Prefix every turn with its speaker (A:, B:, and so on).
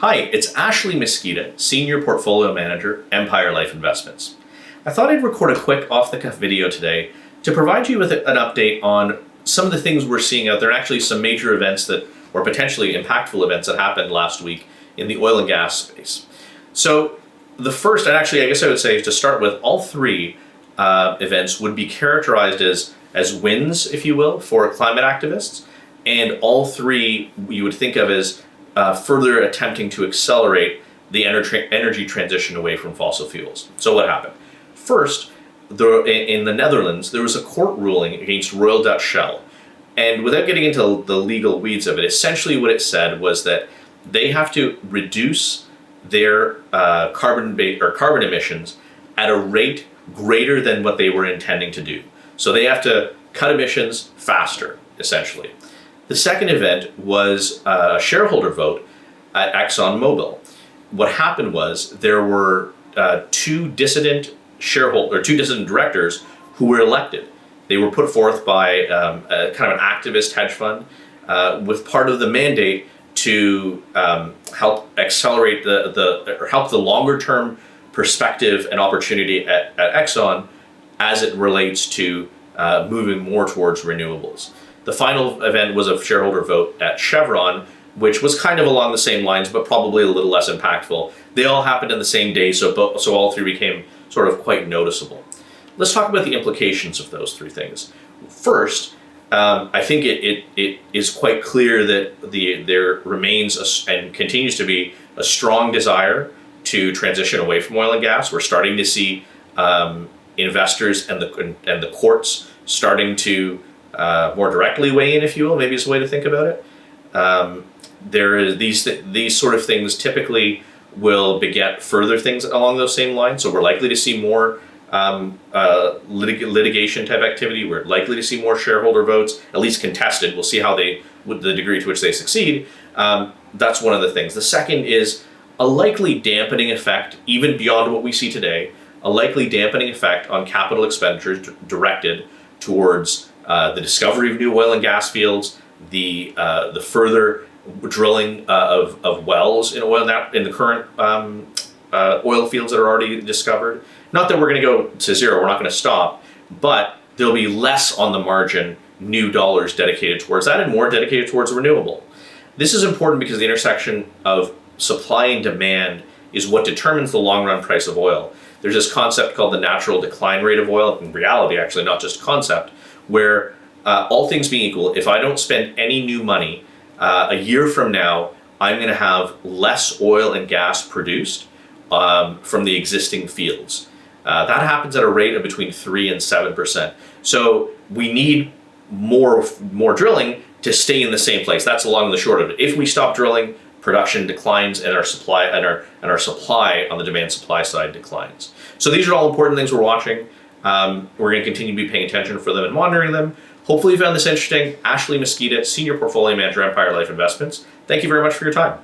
A: Hi, it's Ashley Misquitta, Senior Portfolio Manager, Empire Life Investments. I thought I'd record a quick off-the-cuff video today to provide you with an update on some of the things we're seeing out there, and actually some major events that, or potentially impactful events that happened last week in the oil and gas space. So the first, and actually I guess I would say to start with, all three events would be characterized as wins, if you will, for climate activists, and all three you would think of as further attempting to accelerate the energy transition away from fossil fuels. So what happened? First, in the Netherlands, there was a court ruling against Royal Dutch Shell. And without getting into the legal weeds of it, essentially what it said was that they have to reduce their carbon emissions at a rate greater than what they were intending to do. So they have to cut emissions faster, essentially. The second event was a shareholder vote at ExxonMobil. What happened was there were two dissident directors who were elected. They were put forth by a kind of an activist hedge fund with part of the mandate to help accelerate or help the longer term perspective and opportunity at Exxon as it relates to moving more towards renewables. The final event was a shareholder vote at Chevron, which was kind of along the same lines, but probably a little less impactful. They all happened in the same day, so all three became sort of quite noticeable. Let's talk about the implications of those three things. First, I think it is quite clear that there remains and continues to be a strong desire to transition away from oil and gas. We're starting to see investors and the courts starting to more directly weigh in, if you will, maybe is a way to think about it. There is these sort of things typically will beget further things along those same lines. So we're likely to see more litigation type activity. We're likely to see more shareholder votes, at least contested. We'll see how with the degree to which they succeed. That's one of the things. The second is a likely dampening effect, even beyond what we see today, a likely dampening effect on capital expenditures directed towards the discovery of new oil and gas fields, the further drilling of wells in the current oil fields that are already discovered. Not that we're going to go to zero, we're not going to stop, but there'll be less on the margin new dollars dedicated towards that and more dedicated towards renewable. This is important because the intersection of supply and demand is what determines the long run price of oil. There's this concept called the natural decline rate of oil, in reality actually not just concept, where all things being equal, if I don't spend any new money, a year from now, I'm going to have less oil and gas produced from the existing fields. That happens at a rate of between 3 and 7%. So we need more drilling to stay in the same place. That's the long and the short of it. If we stop drilling, production declines, and our supply on the demand supply side declines. So these are all important things we're watching. We're going to continue to be paying attention for them and monitoring them. Hopefully you found this interesting. Ashley Misquitta, Senior Portfolio Manager, Empire Life Investments. Thank you very much for your time.